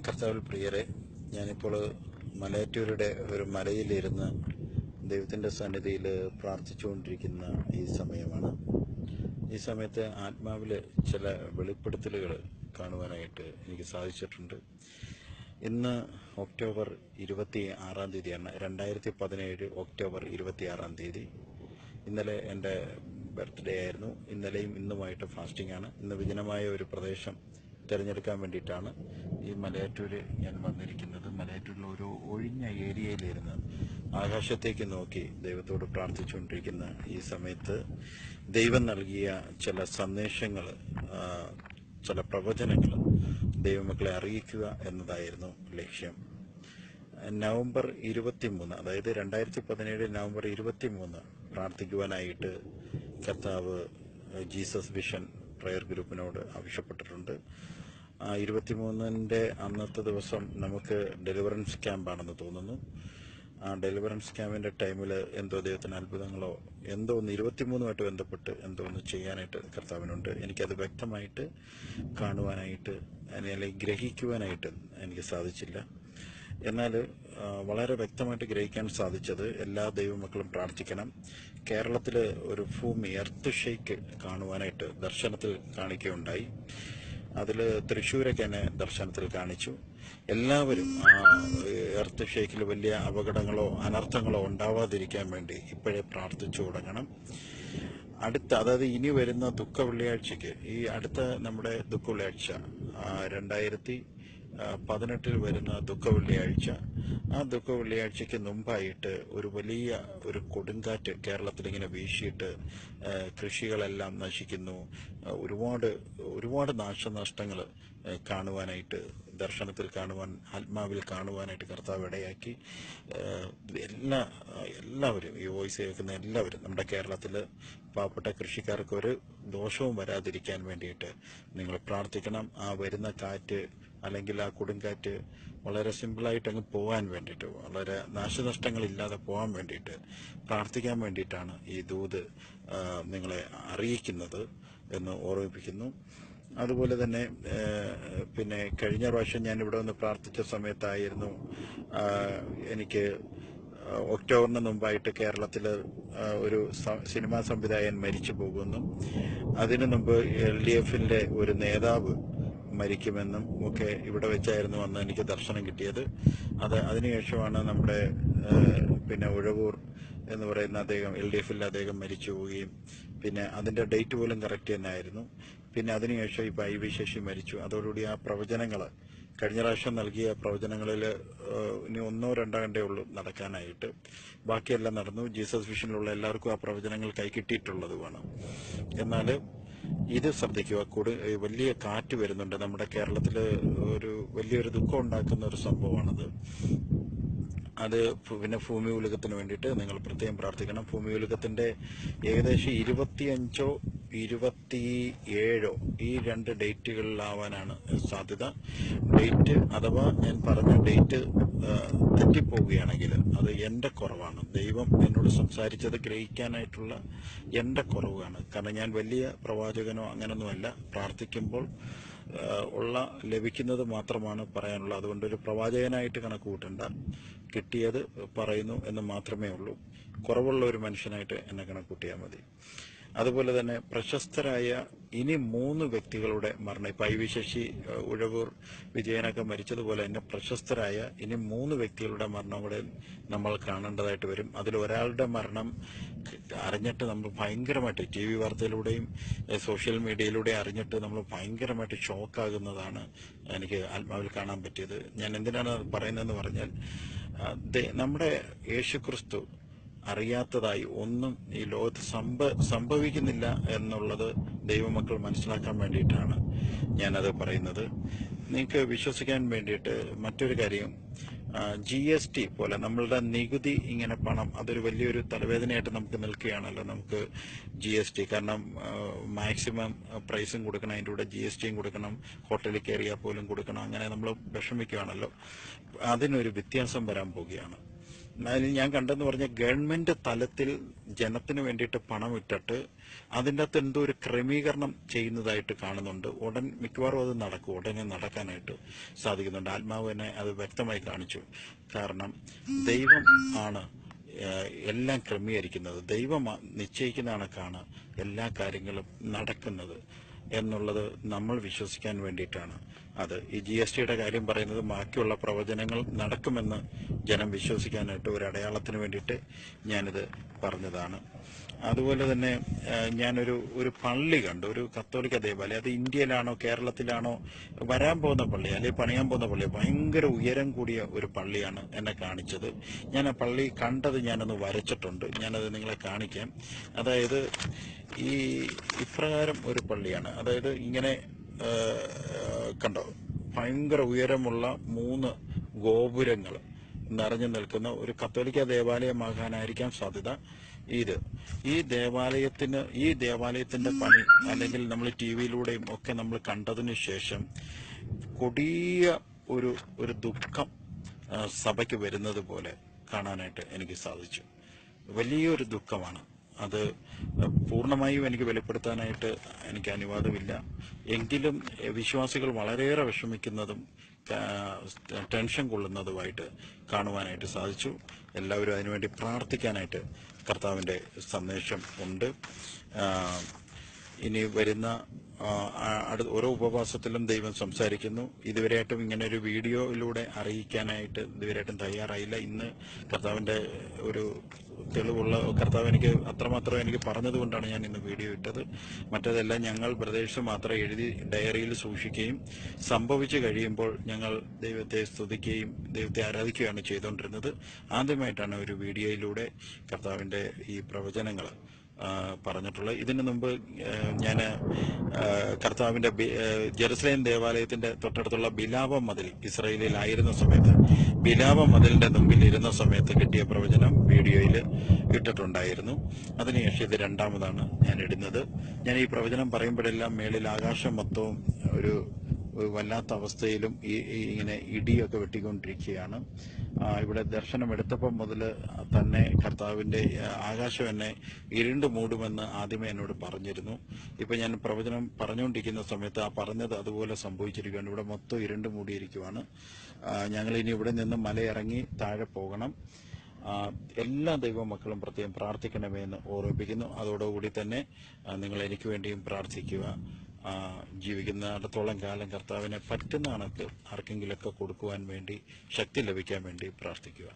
കർത്താവിൽ പ്രിയരെ, ഞാനിപ്പോൾ മലയാറ്റൂരുടെ ഒരു മലയിലിരുന്ന് ദൈവത്തിൻ്റെ സന്നിധിയിൽ പ്രാർത്ഥിച്ചുകൊണ്ടിരിക്കുന്ന ഈ സമയമാണ്. ഈ സമയത്ത് ആത്മാവിൽ ചില വെളിപ്പെടുത്തലുകൾ കാണുവാനായിട്ട് എനിക്ക് സാധിച്ചിട്ടുണ്ട്. ഇന്ന് ഒക്ടോബർ 26 തീയതിയാണ്, 2017 ഒക്ടോബർ 26. ഇന്നലെ എൻ്റെ ബർത്ത്ഡേ ആയിരുന്നു. ഇന്നലെയും ഇന്നുമായിട്ട് ഫാസ്റ്റിംഗ് ആണ്. ഇന്ന് വിജനമായ ഒരു പ്രദേശം തിരഞ്ഞെടുക്കാൻ വേണ്ടിയിട്ടാണ് ഈ മലയാറ്റൂര് ഞാൻ വന്നിരിക്കുന്നത്. മലയാറ്റൂരിൽ ഒരു ഒഴിഞ്ഞ ഏരിയയിലിരുന്ന് ആകാശത്തേക്ക് നോക്കി ദൈവത്തോട് പ്രാർത്ഥിച്ചുകൊണ്ടിരിക്കുന്ന ഈ സമയത്ത് ദൈവം നൽകിയ ചില സന്ദേശങ്ങൾ, ചില പ്രവചനങ്ങൾ ദൈവമക്കളെ അറിയിക്കുക എന്നതായിരുന്നു ലക്ഷ്യം. നവംബർ 23, അതായത് 2017 നവംബർ 23 പ്രാർത്ഥിക്കുവാനായിട്ട് കർത്താവ് ജീസസ് വിഷൻ പ്രയർ ഗ്രൂപ്പിനോട് ആവശ്യപ്പെട്ടിട്ടുണ്ട്. 23 അന്നത്തെ ദിവസം നമുക്ക് ഡെലിവറൻസ് ക്യാമ്പാണെന്ന് തോന്നുന്നു. ആ ഡെലിവറൻസ് ക്യാമ്പിൻ്റെ ടൈമിൽ എന്തോ ദൈവത്തിന് അത്ഭുതങ്ങളോ എന്തോ ഒന്ന് 23 ബന്ധപ്പെട്ട് എന്തോ ഒന്ന് ചെയ്യാനായിട്ട് കർത്താവിനുണ്ട്. എനിക്കത് വ്യക്തമായിട്ട് കാണുവാനായിട്ട് അല്ലെങ്കിൽ ഗ്രഹിക്കുവാനായിട്ട് എനിക്ക് സാധിച്ചില്ല. എന്നാൽ വളരെ വ്യക്തമായിട്ട് ഗ്രഹിക്കാൻ സാധിച്ചത് എല്ലാ ദൈവമക്കളും പ്രാർത്ഥിക്കണം. കേരളത്തിൽ ഒരു ഭൂമി എർത്ത് ഷേക്ക് കാണുവാനായിട്ട് ദർശനത്തിൽ കാണിക്കുകയുണ്ടായി. അതിൽ തൃശ്ശൂരൊക്കെ എന്നെ ദർശനത്തിൽ കാണിച്ചു. എല്ലാവരും ആ എർത്ത് ഷേക്കിൽ വലിയ അപകടങ്ങളോ അനർത്ഥങ്ങളോ ഉണ്ടാവാതിരിക്കാൻ വേണ്ടി ഇപ്പോഴേ പ്രാർത്ഥിച്ചു തുടങ്ങണം. അതായത് ഇനി വരുന്ന ദുഃഖ വെള്ളിയാഴ്ചയ്ക്ക്, ഈ അടുത്ത നമ്മുടെ ദുഃഖ വെള്ളിയാഴ്ച 2018 വരുന്ന ദുഃഖ വെള്ളിയാഴ്ച, ആ ദുഃഖ വെള്ളിയാഴ്ചയ്ക്ക് മുമ്പായിട്ട് ഒരു വലിയ ഒരു കൊടുങ്കാറ്റ് കേരളത്തിലിങ്ങനെ വീശിയിട്ട് കൃഷികളെല്ലാം നശിക്കുന്നു. ഒരുപാട് നാശനഷ്ടങ്ങൾ കാണുവാനായിട്ട്, ദർശനത്തിൽ കാണുവാൻ, ആത്മാവിൽ കാണുവാനായിട്ട് കർത്താവ് ഇടയാക്കി. എല്ലാവരും ഈ വോയിസ് കേൾക്കുന്ന എല്ലാവരും, നമ്മുടെ കേരളത്തിൽ പാവപ്പെട്ട കൃഷിക്കാർക്ക് ഒരു ദോഷവും വരാതിരിക്കാൻ വേണ്ടിയിട്ട് നിങ്ങൾ പ്രാർത്ഥിക്കണം. ആ വരുന്ന കാറ്റ് അല്ലെങ്കിൽ ആ കൊടുങ്കാറ്റ് വളരെ സിമ്പിളായിട്ട് അങ്ങ് പോകാൻ വേണ്ടിയിട്ട്, വളരെ നാശനഷ്ടങ്ങളില്ലാതെ പോകാൻ വേണ്ടിയിട്ട് പ്രാർത്ഥിക്കാൻ വേണ്ടിയിട്ടാണ് ഈ ദൂത് നിങ്ങളെ അറിയിക്കുന്നത് എന്ന് ഓർമ്മിപ്പിക്കുന്നു. അതുപോലെ തന്നെ പിന്നെ കഴിഞ്ഞ പ്രാവശ്യം ഞാൻ ഇവിടെ വന്ന് പ്രാർത്ഥിച്ച സമയത്തായിരുന്നു എനിക്ക് ഒക്ടോബറിന് മുമ്പായിട്ട് കേരളത്തിൽ ഒരു സിനിമാ സംവിധായകൻ മരിച്ചു പോകുമെന്നും അതിനു മുമ്പ് LDFന്റെ ഒരു നേതാവ് മരിക്കുമെന്നും ഒക്കെ ഇവിടെ വെച്ചായിരുന്നു അന്ന് എനിക്ക് ദർശനം കിട്ടിയത്. അതിനുശേഷമാണ് നമ്മുടെ പിന്നെ ഉഴവൂർ എന്ന് പറയുന്ന അദ്ദേഹം LDFൽ അദ്ദേഹം മരിച്ചു പോവുകയും, പിന്നെ അതിൻ്റെ ഡേറ്റ് പോലും കറക്റ്റ് തന്നെ ആയിരുന്നു. പിന്നെ അതിനുശേഷം ഇപ്പോൾ IV ശശി മരിച്ചു. അതോടുകൂടി ആ പ്രവചനങ്ങൾ, കഴിഞ്ഞ പ്രാവശ്യം നൽകിയ പ്രവചനങ്ങളിൽ ഇനി 1-2 കണ്ടേ ഉള്ളൂ നടക്കാനായിട്ട്. ബാക്കിയെല്ലാം നടന്നു. ജീസസ് വിഷനിലുള്ള എല്ലാവർക്കും ആ പ്രവചനങ്ങൾ കൈകിട്ടിയിട്ടുള്ളതുമാണ്. എന്നാൽ ഇത് ശ്രദ്ധിക്കുക, വലിയ കാറ്റ് വരുന്നുണ്ട്. നമ്മുടെ കേരളത്തിൽ വലിയൊരു ദുഃഖം ഉണ്ടാക്കുന്ന ഒരു സംഭവമാണത്. അത് പിന്നെ ഭൂമി ഉലകത്തിന് വേണ്ടിയിട്ട് നിങ്ങൾ പ്രത്യേകം പ്രാർത്ഥിക്കണം. ഭൂമി ഉലകത്തിൻ്റെ ഏകദേശം 25-ഓ 27-ഓ ഈ 2 ഡേറ്റുകളിലാവാനാണ് സാധ്യത. ഡേറ്റ് അഥവാ ഞാൻ പറഞ്ഞ ഡേറ്റ് തെറ്റിപ്പോവുകയാണെങ്കിൽ അത് എൻ്റെ കുറവാണ്. ദൈവം എന്നോട് സംസാരിച്ചത് ഗ്രഹിക്കാനായിട്ടുള്ള എൻ്റെ കുറവാണ്. കാരണം ഞാൻ വലിയ പ്രവാചകനോ അങ്ങനൊന്നുമല്ല. പ്രാർത്ഥിക്കുമ്പോൾ ലഭിക്കുന്നത് മാത്രമാണ് പറയാനുള്ളത്. അതുകൊണ്ടൊരു പ്രവാചകനായിട്ട് കണക്ക് കൂട്ടണ്ട, കിട്ടിയത് പറയുന്നു എന്ന് മാത്രമേ ഉള്ളൂ. കുറവുള്ള ഒരു മനുഷ്യനായിട്ട് എന്നെ കണക്ക് കൂട്ടിയാൽ മതി. അതുപോലെ തന്നെ പ്രശസ്തരായ ഇനി 3 വ്യക്തികളുടെ മരണം, ഇപ്പം IV ശശി, ഉഴവൂർ വിജയനൊക്കെ മരിച്ചതുപോലെ തന്നെ പ്രശസ്തരായ ഇനി 3 വ്യക്തികളുടെ മരണം കൂടെ നമ്മൾ കാണേണ്ടതായിട്ട് വരും. അതിലൊരാളുടെ മരണം അറിഞ്ഞിട്ട് നമ്മൾ ഭയങ്കരമായിട്ട് TV വാർത്തയിലൂടെയും സോഷ്യൽ മീഡിയയിലൂടെയും അറിഞ്ഞിട്ട് നമ്മൾ ഭയങ്കരമായിട്ട് ഷോക്കാകുന്നതാണ് എനിക്ക് ആത്മാവിൽ കാണാൻ പറ്റിയത്. ഞാൻ എന്തിനാണ് പറയുന്നതെന്ന് പറഞ്ഞാൽ, നമ്മുടെ യേശുക്രിസ്തു അറിയാത്തതായി ഒന്നും ഈ ലോകത്ത് സംഭവിക്കുന്നില്ല എന്നുള്ളത് ദൈവമക്കൾ മനസ്സിലാക്കാൻ വേണ്ടിയിട്ടാണ് ഞാനത് പറയുന്നത്. നിങ്ങൾക്ക് വിശ്വസിക്കാൻ വേണ്ടിയിട്ട് മറ്റൊരു കാര്യം, GST പോലെ നമ്മളുടെ നികുതി, ഇങ്ങനെ പണം, അതൊരു വലിയൊരു തലവേദനയായിട്ട് നമുക്ക് നിൽക്കുകയാണല്ലോ. നമുക്ക് GST, കാരണം മാക്സിമം പ്രൈസും കൊടുക്കണം, അതിൻ്റെ കൂടെ GSTയും കൊടുക്കണം, ഹോട്ടലിൽ കയറിയാൽ പോലും കൊടുക്കണം, അങ്ങനെ നമ്മൾ വിഷമിക്കുകയാണല്ലോ. അതിനൊരു വ്യത്യാസം വരാൻ പോവുകയാണ്. അതിൽ ഞാൻ കണ്ടെന്ന് പറഞ്ഞ ഗവൺമെന്റ് തലത്തിൽ ജനത്തിന് വേണ്ടിയിട്ട് പണം ഇട്ടിട്ട് അതിൻ്റെ അകത്ത് എന്തോ ഒരു ക്രമീകരണം ചെയ്യുന്നതായിട്ട് കാണുന്നുണ്ട്. മിക്കവാറും അത് നടക്കും, ഉടനെ നടക്കാനായിട്ട് സാധിക്കുന്നുണ്ട്. ആത്മാവ് തന്നെ അത് വ്യക്തമായി കാണിച്ചു. കാരണം ദൈവം ആണ് എല്ലാം ക്രമീകരിക്കുന്നത്. ദൈവം നിശ്ചയിക്കുന്ന കണക്കാണ് എല്ലാ കാര്യങ്ങളും നടക്കുന്നത് എന്നുള്ളത് നമ്മൾ വിശ്വസിക്കാൻ വേണ്ടിയിട്ടാണ്. അത് ഈ GSTയുടെ കാര്യം പറയുന്നത് ബാക്കിയുള്ള പ്രവചനങ്ങൾ നടക്കുമെന്ന് ജനം വിശ്വസിക്കാനായിട്ട് ഒരു അടയാളത്തിന് വേണ്ടിയിട്ട് ഞാനിത് പറഞ്ഞതാണ്. അതുപോലെ തന്നെ ഞാനൊരു പള്ളി കണ്ടു, ഒരു കത്തോലിക്ക ദേവാലയം. അത് ഇന്ത്യയിലാണോ കേരളത്തിലാണോ വരാൻ പോകുന്ന പള്ളി അല്ലെങ്കിൽ പണിയാൻ പോകുന്ന പള്ളി, ഭയങ്കര ഉയരം കൂടിയ ഒരു പള്ളിയാണ് എന്നെ കാണിച്ചത്. ഞാൻ ആ പള്ളി കണ്ടത് ഞാനൊന്ന് വരച്ചിട്ടുണ്ട്, ഞാനത് നിങ്ങളെ കാണിക്കാം. അതായത് ഇപ്രകാരം ഒരു പള്ളിയാണ്. അതായത് ഇങ്ങനെ കണ്ടോ, ഭയങ്കര ഉയരമുള്ള 3 ഗോപുരങ്ങൾ നിറഞ്ഞു നിൽക്കുന്ന ഒരു കത്തോലിക്ക ദേവാലയമാകാനായിരിക്കാം സാധ്യത. ഈ ദേവാലയത്തിന്റെ പണി അല്ലെങ്കിൽ നമ്മൾ TV-യിലൂടെയും ഒക്കെ നമ്മൾ കണ്ടതിന് ശേഷം കൊടിയ ഒരു ദുഃഖം സഭയ്ക്ക് വരുന്നത് പോലെ കാണാനായിട്ട് എനിക്ക് സാധിച്ചു. വലിയൊരു ദുഃഖമാണ് അത്. പൂർണ്ണമായും എനിക്ക് വെളിപ്പെടുത്താനായിട്ട് എനിക്ക് അനുവാദമില്ല. എങ്കിലും വിശ്വാസികൾ വളരെയേറെ വിഷമിക്കുന്നതും ടെൻഷൻ കൊള്ളുന്നതുമായിട്ട് കാണുവാനായിട്ട് സാധിച്ചു. എല്ലാവരും അതിനുവേണ്ടി പ്രാർത്ഥിക്കാനായിട്ട് കർത്താവിൻ്റെ സന്ദേശം ഉണ്ട്. ഇനി വരുന്ന ഓരോ ഉപവാസത്തിലും ദൈവം സംസാരിക്കുന്നു. ഇതുവരെയായിട്ടും ഇങ്ങനെ ഒരു വീഡിയോയിലൂടെ അറിയിക്കാനായിട്ട് ഇതുവരെയായിട്ടും തയ്യാറായില്ല. ഇന്ന് കർത്താവിൻ്റെ ഒരു തെളിവുള്ള കർത്താവ് എനിക്ക് അത്രമാത്രം എനിക്ക് പറഞ്ഞതുകൊണ്ടാണ് ഞാൻ ഇന്ന് വീഡിയോ ഇട്ടത്. മറ്റതെല്ലാം ഞങ്ങൾ ബ്രദേഴ്സ് മാത്രം എഴുതി ഡയറിയിൽ സൂക്ഷിക്കുകയും സംഭവിച്ചു കഴിയുമ്പോൾ ഞങ്ങൾ ദൈവത്തെ സ്തുതിക്കുകയും ദൈവത്തെ ആരാധിക്കുകയാണ് ചെയ്തുകൊണ്ടിരുന്നത്. ആദ്യമായിട്ടാണ് ഒരു വീഡിയോയിലൂടെ കർത്താവിൻ്റെ ഈ പ്രവചനങ്ങൾ പറഞ്ഞിട്ടുള്ളത്. ഇതിനു മുമ്പ് ഞാൻ കർത്താവിൻ്റെ ജെറുസലേം ദേവാലയത്തിന്റെ തൊട്ടടുത്തുള്ള ബിലാവ മതിൽ, ഇസ്രായേലിലായിരുന്ന സമയത്ത് ബിലാവ മതിലിന്റെ മുമ്പിൽ ഇരുന്ന സമയത്ത് കിട്ടിയ പ്രവചനം വീഡിയോയിൽ ഇട്ടിട്ടുണ്ടായിരുന്നു. അതിനുശേഷം ഇത് രണ്ടാമതാണ് ഞാൻ ഇടുന്നത്. ഞാൻ ഈ പ്രവചനം പറയുമ്പോഴെല്ലാം മേളിൽ ആകാശം മൊത്തവും ഒരു വല്ലാത്ത അവസ്ഥയിലും ഇങ്ങനെ ഇടിയൊക്കെ വെട്ടിക്കൊണ്ടിരിക്കുകയാണ്. ഇവിടെ ദർശനം എടുത്തപ്പം മുതൽ തന്നെ കർത്താവിൻ്റെ ആകാശം എന്നെ ഇരുണ്ട് മൂടുമെന്ന് ആദ്യമേ എന്നോട് പറഞ്ഞിരുന്നു. ഇപ്പം ഞാൻ പ്രവചനം പറഞ്ഞുകൊണ്ടിരിക്കുന്ന സമയത്ത് ആ പറഞ്ഞത് അതുപോലെ സംഭവിച്ചിരിക്കുകയാണ്. ഇവിടെ മൊത്തം ഇരുണ്ട് മൂടിയിരിക്കുവാണ്. ഞങ്ങളിനി ഇവിടെ നിന്ന് മലയിറങ്ങി താഴെ പോകണം. എല്ലാ ദൈവമക്കളും പ്രത്യേകം പ്രാർത്ഥിക്കണമേ എന്ന് ഓർമ്മിപ്പിക്കുന്നു. അതോടുകൂടി തന്നെ നിങ്ങൾ എനിക്ക് വേണ്ടിയും പ്രാർത്ഥിക്കുക. ജീവിക്കുന്നിടത്തോളം കാലം കർത്താവിനെ പറ്റുന്ന കണക്ക് ആർക്കെങ്കിലുമൊക്കെ കൊടുക്കുവാൻ വേണ്ടി, ശക്തി ലഭിക്കാൻ വേണ്ടി പ്രാർത്ഥിക്കുക.